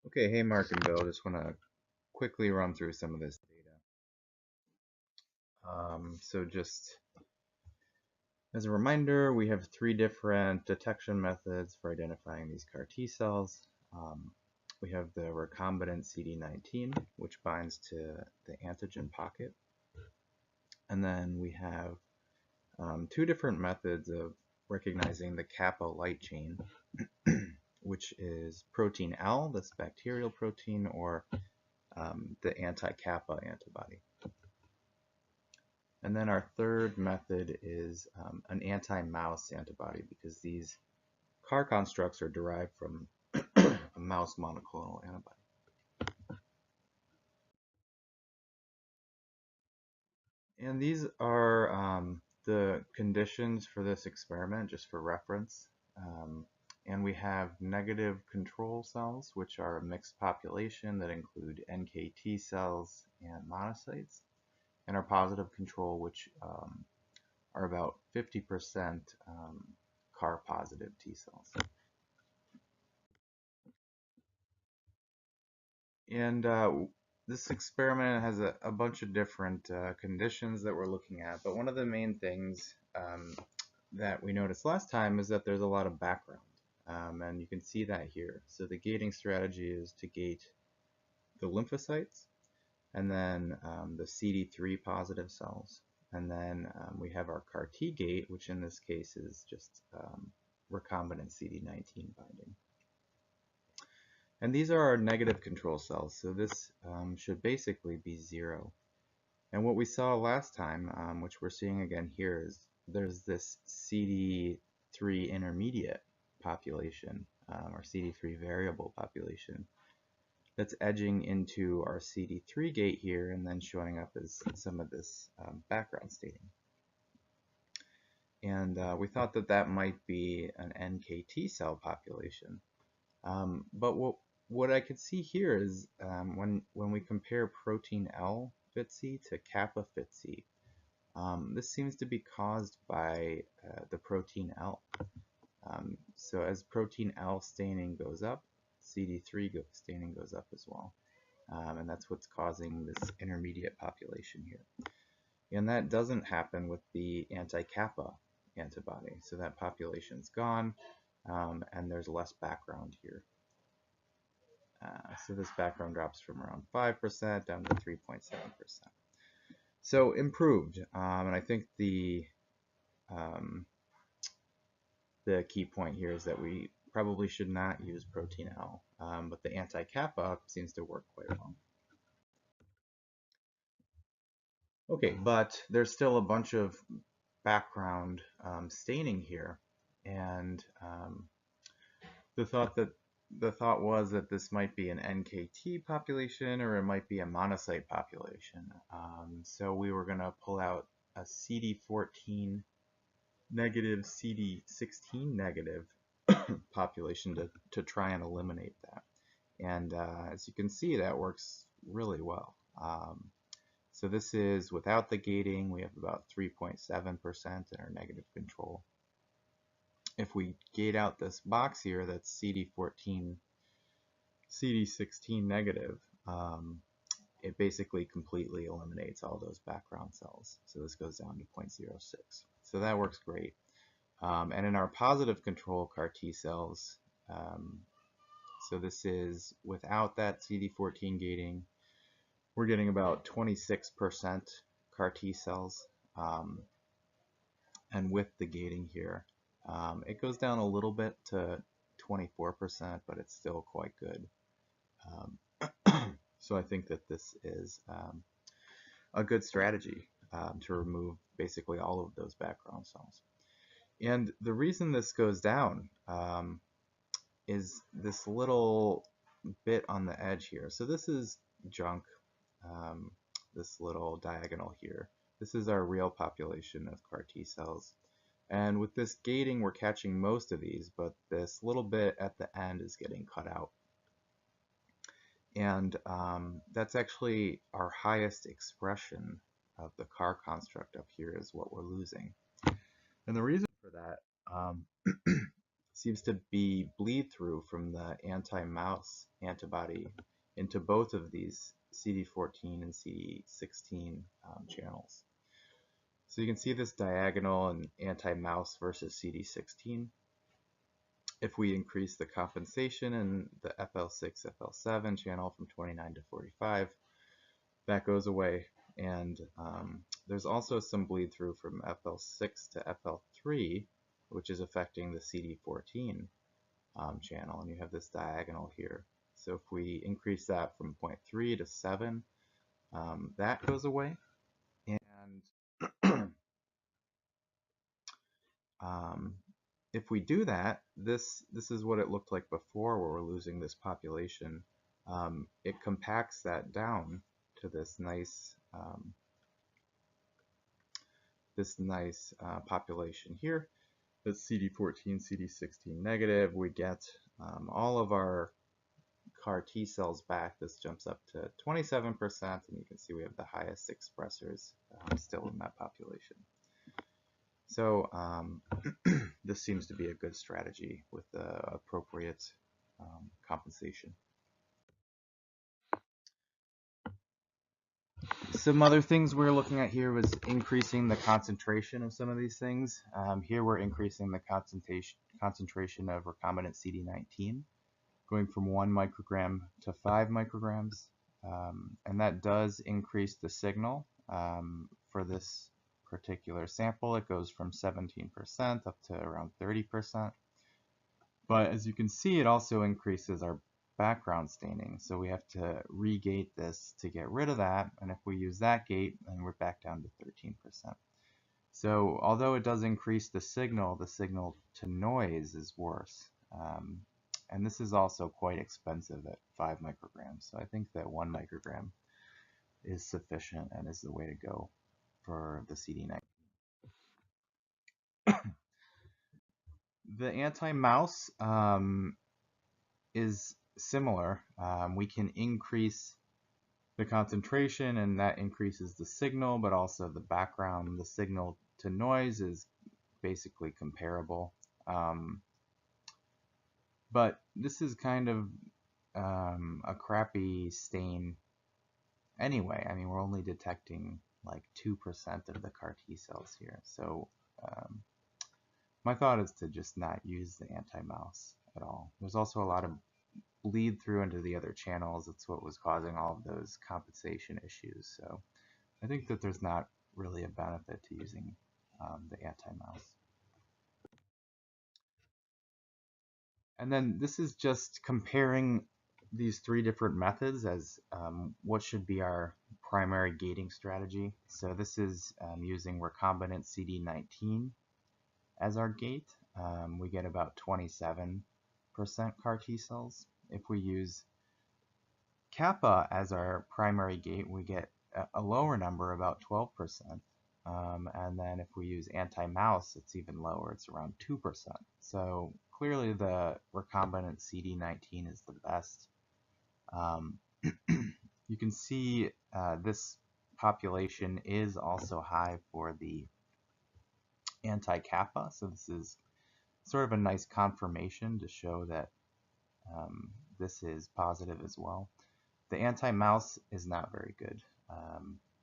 Okay, hey Mark and Bill, just want to quickly run through some of this data. So just as a reminder, we have three different detection methods for identifying these CAR T cells. Um, we have the recombinant CD19, which binds to the antigen pocket. And then we have two different methods of recognizing the kappa light chain, which is protein L, this bacterial protein, or the anti-kappa antibody. And then our third method is an anti-mouse antibody, because these CAR constructs are derived from a mouse monoclonal antibody. And these are the conditions for this experiment, just for reference. And we have negative control cells, which are a mixed population that include NKT cells and monocytes, and our positive control, which are about 50% CAR positive T cells. And this experiment has a bunch of different conditions that we're looking at, but one of the main things that we noticed last time is that there's a lot of background, and you can see that here. So the gating strategy is to gate the lymphocytes, and then the CD3 positive cells, and then we have our CAR T gate, which in this case is just recombinant CD19 binding. And these are our negative control cells, so this should basically be 0. And what we saw last time, which we're seeing again here, is there's this CD3 intermediate population, or CD3 variable population, that's edging into our CD3 gate here and then showing up as some of this background staining. And we thought that that might be an NKT cell population. But what I could see here is when we compare protein L FITC to kappa FITC, this seems to be caused by the protein L. So as protein L staining goes up, CD3 staining goes up as well. And that's what's causing this intermediate population here. And that doesn't happen with the anti-kappa antibody. So that population's gone, and there's less background here. So this background drops from around 5% down to 3.7%. So improved, and I think the key point here is that we probably should not use protein L, but the anti-kappa seems to work quite well. Okay, but there's still a bunch of background staining here, and the thought was that this might be an NKT population or it might be a monocyte population. So we were going to pull out a CD14 negative, CD16 negative population to try and eliminate that. And as you can see, that works really well. So this is without the gating. We have about 3.7% in our negative control. If we gate out this box here, that's CD14, CD16 negative, it basically completely eliminates all those background cells. So this goes down to 0.06. So that works great. And in our positive control CAR T cells, so this is without that CD14 gating, we're getting about 26% CAR T cells. And with the gating here, it goes down a little bit to 24%, but it's still quite good. So I think that this is a good strategy to remove basically all of those background cells. And the reason this goes down is this little bit on the edge here. So this is junk, this little diagonal here. This is our real population of CAR T cells. And with this gating, we're catching most of these, but this little bit at the end is getting cut out. And that's actually our highest expression of the CAR construct up here is what we're losing. And the reason for that seems to be bleed through from the anti-mouse antibody into both of these CD14 and CD16 channels. So you can see this diagonal and anti-mouse versus CD16. If we increase the compensation in the FL6, FL7 channel from 29 to 45, that goes away. And there's also some bleed through from FL6 to FL3, which is affecting the CD14 channel, and you have this diagonal here. So if we increase that from 0.3 to 7, that goes away. And if we do that, this is what it looked like before, where we're losing this population. It compacts that down to this nice population here. That's CD14, CD16 negative. We get all of our CAR T cells back. This jumps up to 27%, and you can see we have the highest expressors still in that population. So this seems to be a good strategy with the appropriate compensation. Some other things we're looking at here was increasing the concentration of some of these things. Here we're increasing the concentration of recombinant CD19, going from 1 microgram to 5 micrograms. And that does increase the signal. For this particular sample, it goes from 17% up to around 30%. But as you can see, it also increases our background staining. So we have to regate this to get rid of that. And if we use that gate, then we're back down to 13%. So although it does increase the signal to noise is worse. And this is also quite expensive at 5 micrograms. So I think that 1 microgram is sufficient and is the way to go for the CD19. The anti-mouse is similar. We can increase the concentration, and that increases the signal, but also the background. The signal to noise is basically comparable. But this is kind of a crappy stain anyway. I mean, we're only detecting like 2% of the CAR T cells here. So my thought is to just not use the anti-mouse at all. There's also a lot of bleed through into the other channels. It's what was causing all of those compensation issues. So I think that there's not really a benefit to using the anti-mouse. And then this is just comparing these 3 different methods as what should be our primary gating strategy. So this is using recombinant CD19 as our gate. We get about 27% CAR T cells. If we use kappa as our primary gate, we get a lower number, about 12%. And then if we use anti-mouse, it's even lower. It's around 2%. So clearly the recombinant CD19 is the best. You can see this population is also high for the anti-kappa. So this is sort of a nice confirmation to show that this is positive as well. The anti-mouse is not very good.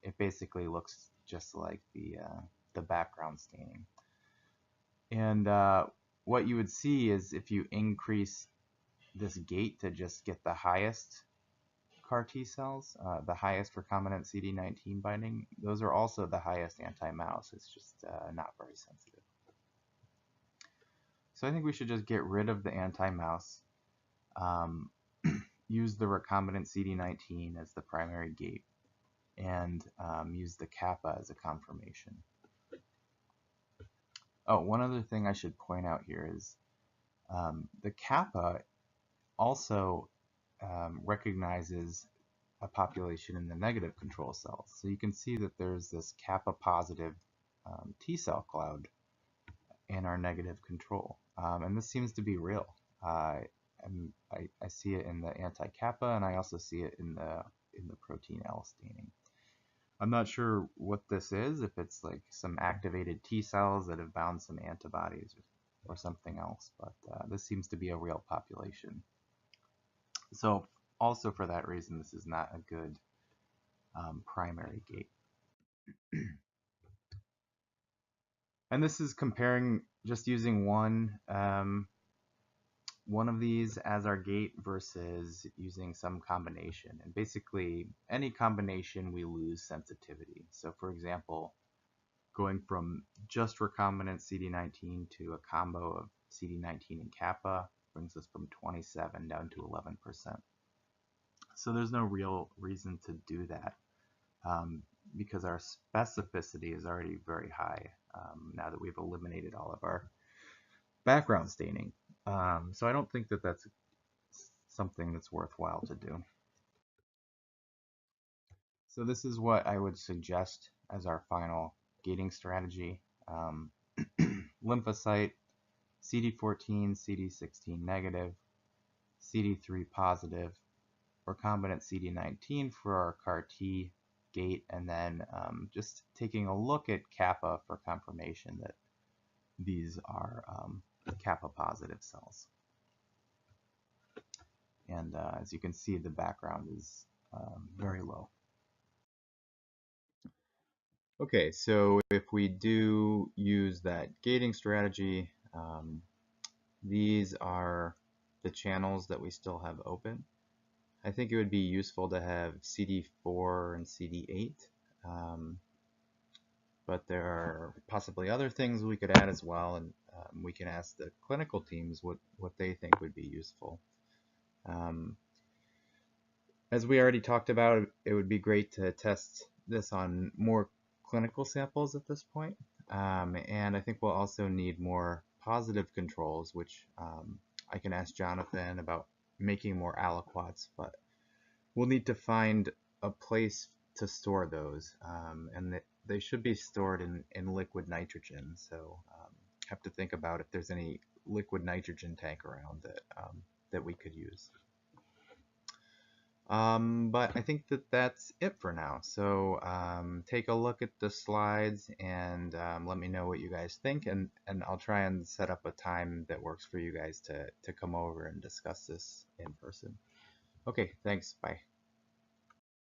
It basically looks just like the background staining. And what you would see is if you increase this gate to just get the highest CAR T cells, the highest recombinant CD19 binding, those are also the highest anti-mouse. It's just not very sensitive. So I think we should just get rid of the anti-mouse, use the recombinant CD19 as the primary gate, and use the kappa as a confirmation. Oh, one other thing I should point out here is the kappa also recognizes a population in the negative control cells. So you can see that there's this kappa positive T cell cloud in our negative control. And this seems to be real. I see it in the anti-kappa, and I also see it in the protein L staining. I'm not sure what this is, if it's like some activated T cells that have bound some antibodies. or something else, but this seems to be a real population. So also for that reason, this is not a good primary gate. And this is comparing just using one of these as our gate versus using some combination. And basically, any combination we lose sensitivity. So for example, going from just recombinant CD19 to a combo of CD19 and kappa brings us from 27 down to 11%. So there's no real reason to do that because our specificity is already very high now that we've eliminated all of our background staining. So I don't think that that's something that's worthwhile to do. So this is what I would suggest as our final gating strategy. Lymphocyte, CD14, CD16 negative, CD3 positive, recombinant CD19 for our CAR T gate, and then just taking a look at kappa for confirmation that these are kappa positive cells. And as you can see, the background is very low. Okay, so if we do use that gating strategy, these are the channels that we still have open. I think it would be useful to have CD4 and CD8, but there are possibly other things we could add as well, and we can ask the clinical teams what they think would be useful. As we already talked about, it would be great to test this on more clinical samples at this point. And I think we'll also need more positive controls, which I can ask Jonathan about making more aliquots, but we'll need to find a place to store those. And they should be stored in liquid nitrogen. So have to think about if there's any liquid nitrogen tank around that we could use. But I think that that's it for now. So take a look at the slides and let me know what you guys think, and I'll try and set up a time that works for you guys to come over and discuss this in person. Okay, thanks. Bye.